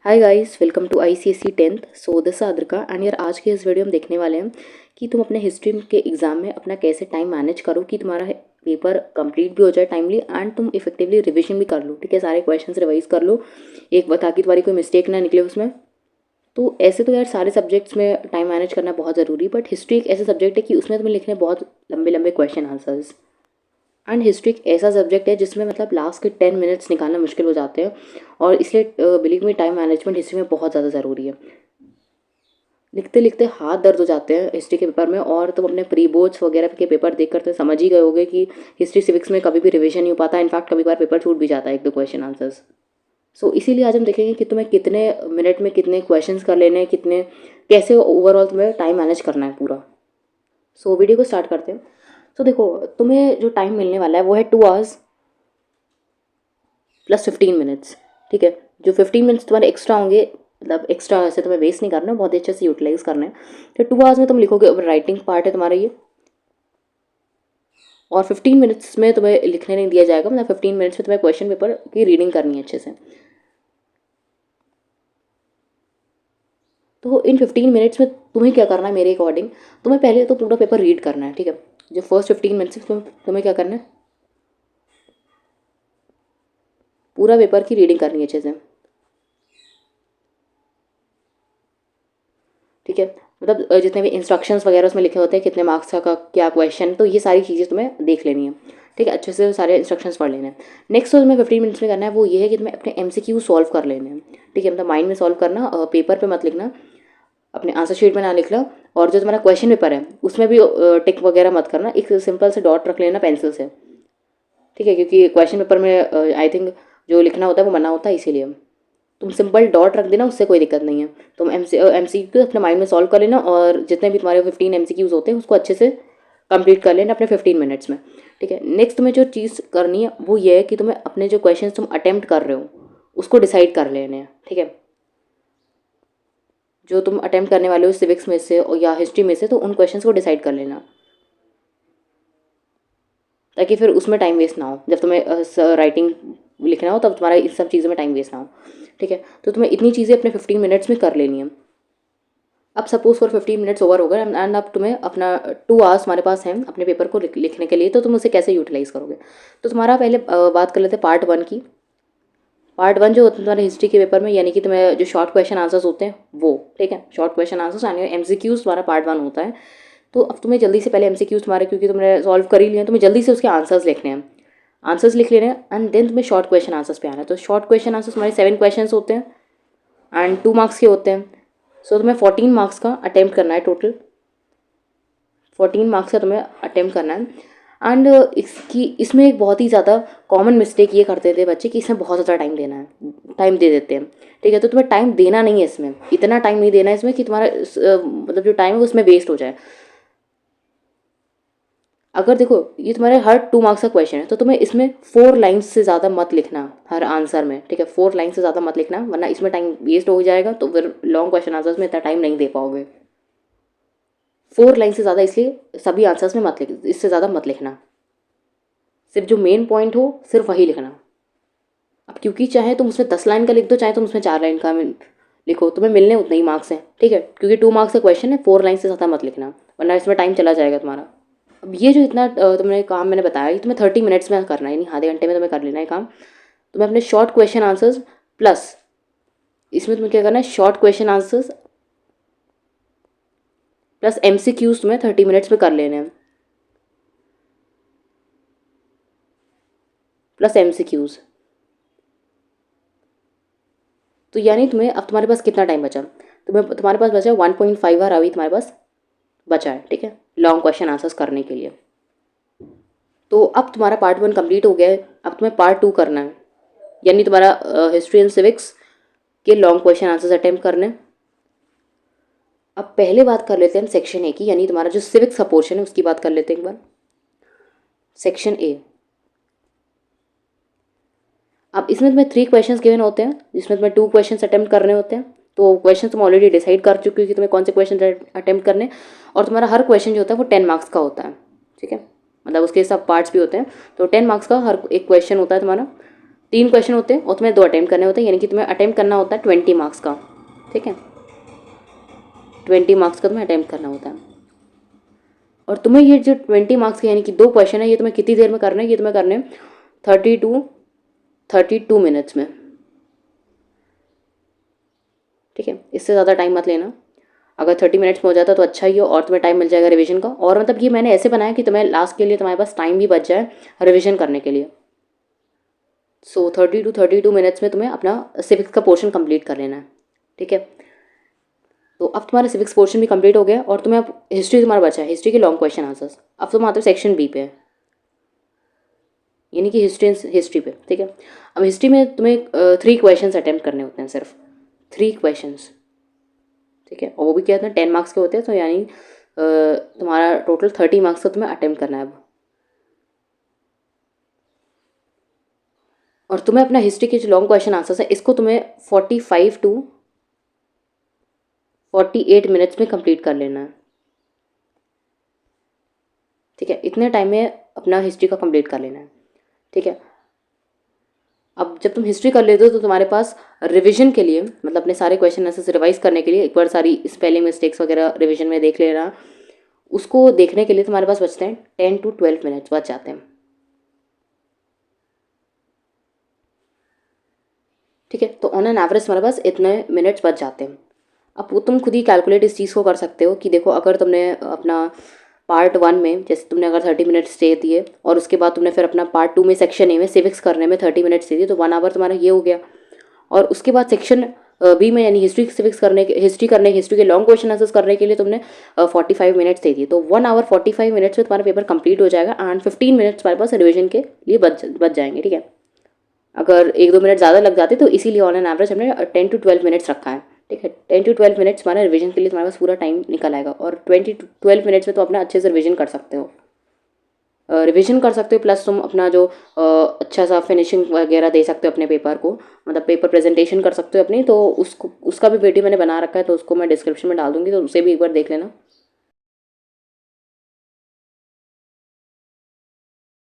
Hi guys, welcome to ICSE 10th। So this Adrika and यार आज के इस वीडियो में देखने वाले हैं कि तुम अपने हिस्ट्री के एग्जाम में अपना कैसे टाइम मैनेज करो कि तुम्हारा पेपर कंप्लीट भी हो जाए टाइमली एंड तुम इफेक्टिवली रिवीजन भी कर लो। ठीक है, सारे क्वेश्चंस रिवाइज कर लो एक बार ताकि तुम्हारी कोई मिस्टेक ना निकले उसमें। तो ऐसे तो यार सारे सब्जेक्ट्स में टाइम मैनेज करना बहुत ज़रूरी, बट हिस्ट्री एक ऐसा सब्जेक्ट है कि उसमें तुम्हें लिखने बहुत लंबे लंबे क्वेश्चन आंसर्स। एंड हिस्ट्री एक ऐसा सब्जेक्ट है जिसमें मतलब लास्ट के 10 मिनट्स निकालना मुश्किल हो जाते हैं, और इसलिए बिलीव में टाइम मैनेजमेंट हिस्ट्री में बहुत ज़्यादा ज़रूरी है। लिखते लिखते हाथ दर्द हो जाते हैं हिस्ट्री के पेपर में, और तुम अपने प्री बोर्ड्स वगैरह के पेपर देख कर तो समझ ही गए होगे कि हिस्ट्री सिविक्स में कभी भी रिवीजन नहीं हो पाता। इनफैक्ट कभी बार पेपर छूट भी जाता है एक दो क्वेश्चन आंसर्स। सो इसीलिए आज हम देखेंगे कि तुम्हें कितने मिनट में कितने क्वेश्चंस कर लेने हैं, कितने कैसे ओवरऑल तुम्हें टाइम मैनेज करना है पूरा। सो वीडियो को स्टार्ट करते हैं। तो देखो, तुम्हें जो टाइम मिलने वाला है वो है 2 आवर्स प्लस 15 मिनट्स। ठीक है, जो 15 मिनट्स तुम्हारे एक्स्ट्रा होंगे, मतलब एक्स्ट्रा से तुम्हें वेस्ट नहीं करना, बहुत अच्छे से यूटिलाइज करना है। तो 2 आवर्स में तुम लिखोगे, राइटिंग पार्ट है तुम्हारा ये, और 15 मिनट्स में तुम्हें लिखने नहीं दिया जाएगा। मतलब 15 मिनट्स में तुम्हें क्वेश्चन पेपर की रीडिंग करनी है अच्छे से। तो इन 15 मिनट्स में तुम्हें क्या करना है, मेरे अकॉर्डिंग तुम्हें पहले तो पूरा पेपर रीड करना है। ठीक है, जो फर्स्ट 15 मिनट्स तुम्हें क्या करना है, पूरा पेपर की रीडिंग करनी है अच्छे से। ठीक है, मतलब जितने भी इंस्ट्रक्शंस वगैरह उसमें लिखे होते हैं, कितने मार्क्स का क्या क्वेश्चन, तो ये सारी चीज़ें तुम्हें देख लेनी है। ठीक है, अच्छे से सारे इंस्ट्रक्शंस पढ़ लेने हैं। नेक्स्ट जो तुम्हें 15 मिनट्स में करना है वो ये है कि तुम्हें अपने MCQ सॉल्व कर लेने हैं। ठीक है, मतलब माइंड में सॉल्व करना, पेपर पे मत लिखना, अपने आंसर शीट में ना लिखना। और जो तुम्हारा क्वेश्चन पेपर है उसमें भी टिक वगैरह मत करना, एक सिंपल से डॉट रख लेना पेंसिल से। ठीक है, क्योंकि क्वेश्चन पेपर में आई थिंक जो लिखना होता है वो मना होता है, इसीलिए तुम सिंपल डॉट रख देना, उससे कोई दिक्कत नहीं है। तुम MCQ अपने माइंड में सॉल्व कर लेना, और जितने भी तुम्हारे 15 MCQs होते हैं उसको अच्छे से कंप्लीट कर लेना अपने 15 मिनट्स में। ठीक है, नेक्स्ट तुम्हें जो चीज़ करनी है वो ये है कि तुम्हें अपने जो क्वेश्चन तुम अटेम्प्ट कर रहे हो उसको डिसाइड कर लेने हैं। ठीक है, जो तुम अटेम्प्ट करने वाले हो सिविक्स में से या हिस्ट्री में से, तो उन क्वेश्चंस को डिसाइड कर लेना, ताकि फिर उसमें टाइम वेस्ट ना हो। जब तुम्हें राइटिंग लिखना हो तब तुम्हारा इन सब चीज़ों में टाइम वेस्ट ना हो। ठीक है, तो तुम्हें इतनी चीज़ें अपने 15 मिनट्स में कर लेनी है। अब सपोज फॉर 15 मिनट्स ओवर हो गए एंड अब तुम्हें अपना 2 आवर्स हमारे पास हैं अपने पेपर को लिखने के लिए, तो तुम उसे कैसे यूटिलाइज करोगे। तो तुम्हारा पहले बात कर लेते हैं पार्ट 1 की। पार्ट 1 जो होता है तुम्हारे हिस्ट्री के पेपर में, यानी कि तुम्हें जो शॉर्ट क्वेश्चन आंसर्स होते हैं वो। ठीक है, शॉर्ट क्वेश्चन आंसर्स यानी MCQs तुम्हारा पार्ट 1 होता है। तो अब तुम्हें जल्दी से पहले MCQs तुम्हारे, क्योंकि तुमने सॉल्व कर ही लिए हैं, तुम्हें जल्दी से उसके आंसर्स लिखने हैं। आंसर्स लिख लेने हैं एंड देन तुम्हें शॉर्ट क्वेश्चन आंसर्स पे आना है। तो शॉर्ट क्वेश्चन आंसर्स तुम्हारे 7 क्वेश्चन होते हैं एंड 2 मार्क्स के होते हैं। सो तुम्हें 14 मार्क्स का अटेम्प्ट करना है, टोटल 14 मार्क्स का तुम्हें अटेम्प्ट करना है। एंड इसमें एक बहुत ही ज़्यादा कॉमन मिस्टेक ये करते थे बच्चे कि इसमें बहुत ज़्यादा टाइम देना है, टाइम दे देते हैं। ठीक है, तो तुम्हें टाइम देना नहीं है इसमें, इतना टाइम नहीं देना है इसमें कि तुम्हारा मतलब जो टाइम है वो उसमें वेस्ट हो जाए। अगर देखो ये तुम्हारे हर 2 मार्क्स का क्वेश्चन है, तो तुम्हें इसमें 4 लाइन्स से ज़्यादा मत लिखना हर आंसर में। ठीक है, 4 लाइन से ज़्यादा मत लिखना, वरना इसमें टाइम वेस्ट हो जाएगा, तो फिर लॉन्ग क्वेश्चन आंसर्स में इतना टाइम नहीं दे पाओगे। 4 लाइन से ज़्यादा इसलिए सभी आंसर्स में मत लिख, इससे ज़्यादा मत लिखना। सिर्फ जो मेन पॉइंट हो सिर्फ वही लिखना। अब क्योंकि चाहे तुम उसमें 10 लाइन का लिख दो, चाहे तुम उसमें 4 लाइन का लिखो, तुम्हें मिलने उतने ही मार्क्स हैं। ठीक है, क्योंकि 2 मार्क्स का क्वेश्चन है, 4 लाइन से ज़्यादा मत लिखना, वरना इसमें टाइम चला जाएगा तुम्हारा। अब ये जो इतना तुमने काम मैंने बताया, ये तुम्हें 30 मिनट्स में करना है, यानी आधे घंटे में तुम्हें कर लेना है काम। तुम्हें अपने शॉर्ट क्वेश्चन आंसर्स प्लस इसमें तुम्हें क्या करना है, short question answers plus MCQs तुम्हें 30 मिनट्स में कर लेने हैं, प्लस MCQs। तो यानी तुम्हें अब तुम्हारे पास कितना टाइम बचा, तुम्हारे पास बचा 1.5 आवर अभी तुम्हारे पास बचा है। ठीक है, लॉन्ग क्वेश्चन आंसर्स करने के लिए। तो अब तुम्हारा पार्ट 1 कंप्लीट हो गया है, अब तुम्हें पार्ट 2 करना है, यानी तुम्हारा हिस्ट्री एंड सिविक्स के लॉन्ग क्वेश्चन आंसर्स अटेम्प्ट करने। अब पहले बात कर लेते हैं हम सेक्शन ए की, यानी तुम्हारा जो सिविक्स का पोर्शन है उसकी बात कर लेते हैं एक बार। सेक्शन ए, अब इसमें तुम्हें 3 क्वेश्चंस गिवन होते हैं, जिसमें तुम्हें 2 क्वेश्चंस अटेम्प्ट करने होते हैं। तो क्वेश्चन तुम ऑलरेडी डिसाइड कर चुके हो कि तुम्हें कौन से क्वेश्चन अटेम्प्ट करने, और तुम्हारा हर क्वेश्चन जो होता है वो 10 मार्क्स का होता है। ठीक है, मतलब उसके सब पार्ट्स भी होते हैं, तो 10 मार्क्स का हर एक क्वेश्चन होता है तुम्हारा। 3 क्वेश्चन होते हैं और तुम्हें 2 अटेम्प्ट करने होते हैं, यानी कि तुम्हें अटेम्प्ट करना होता है 20 मार्क्स का, ठीक है, 20 मार्क्स का तुम्हें अटेम्प्ट करना होता है। और तुम्हें ये जो 20 मार्क्स के यानी कि 2 क्वेश्चन है, ये तुम्हें कितनी देर में करना है, ये तुम्हें करने 32 मिनट्स में, ठीक है, इससे ज़्यादा टाइम मत लेना। अगर 30 मिनट्स में हो जाता तो अच्छा ही हो और तुम्हें टाइम मिल जाएगा रिवीजन का। और मतलब ये मैंने ऐसे बनाया कि तुम्हें लास्ट के लिए तुम्हारे पास टाइम भी बच जाए रिवीजन करने के लिए। सो 32 मिनट्स में तुम्हें अपना सिविक्स का पोर्शन कंप्लीट कर लेना है, ठीक है। तो अब तुम्हारा सिविक्स पोर्शन भी कंप्लीट हो गया और तुम्हें अब हिस्ट्री तुम्हारा बचा है, हिस्ट्री के लॉन्ग क्वेश्चन आंसर्स। अब तुम आते हो सेक्शन बी पे, यानी कि हिस्ट्री पे, ठीक है। अब हिस्ट्री में तुम्हें 3 क्वेश्चन अटैम्प्ट करने होते हैं, सिर्फ 3 क्वेश्चंस, ठीक है। और वो भी क्या होते हैं 10 मार्क्स के होते हैं, तो यानी तुम्हारा टोटल 30 मार्क्स का तुम्हें अटैम्प्ट करना है अब। और तुम्हें अपना हिस्ट्री के जो लॉन्ग क्वेश्चन आंसर्स है इसको तुम्हें 45 टू 48 मिनट्स में कंप्लीट कर लेना है, ठीक है। इतने टाइम में अपना हिस्ट्री का कंप्लीट कर लेना है, ठीक है। अब जब तुम हिस्ट्री कर लेते हो तो तुम्हारे पास रिवीजन के लिए, मतलब अपने सारे क्वेश्चन आंसर्स रिवाइज करने के लिए एक बार सारी स्पेलिंग मिस्टेक्स वगैरह रिवीजन में देख लेना, उसको देखने के लिए तुम्हारे पास बचते हैं 10 टू 12 मिनट्स बच जाते हैं, ठीक है। तो ऑन एन एवरेज तुम्हारे पास इतने मिनट्स बच जाते हैं। अब वो तुम खुद ही कैलकुलेट इस चीज़ को कर सकते हो कि देखो अगर तुमने अपना पार्ट 1 में जैसे तुमने अगर 30 मिनट्स दे दिए और उसके बाद तुमने फिर अपना पार्ट 2 में सेक्शन ए में सिविक्स करने में 30 मिनट्स दे दिए, तो 1 आवर तुम्हारा ये हो गया। और उसके बाद सेक्शन बी में यानी हिस्ट्री के लॉन्ग क्वेश्चन आंसर्स करने के लिए तुमने 45 मिनट्स दे दिए, तो 1 आवर 45 मिनट्स में तुम्हारा पेपर कंप्लीट हो जाएगा एंड 15 मिनट्स तुम्हारे पास रिविजन के लिए बच जाएंगे, ठीक है। अगर 1-2 मिनट ज़्यादा लग जाते तो इसीलिए ऑन एन एवरेज हमने 10 टू 12 मिनट्स रखा है, ठीक है। 10 टू 12 मिनट्स हमारे रिवीजन के लिए तुम्हारे पास पूरा टाइम निकल आएगा और 20 टू 12 मिनट्स में तो अपना अच्छे से रिवीजन कर सकते हो, प्लस तुम अपना जो अच्छा सा फिनिशिंग वगैरह दे सकते हो अपने पेपर को, मतलब पेपर प्रेजेंटेशन कर सकते हो अपनी। तो उसका भी वीडियो मैंने बना रखा है, तो उसको मैं डिस्क्रिप्शन में डाल दूँगी, तो उसे भी एक बार देख लेना।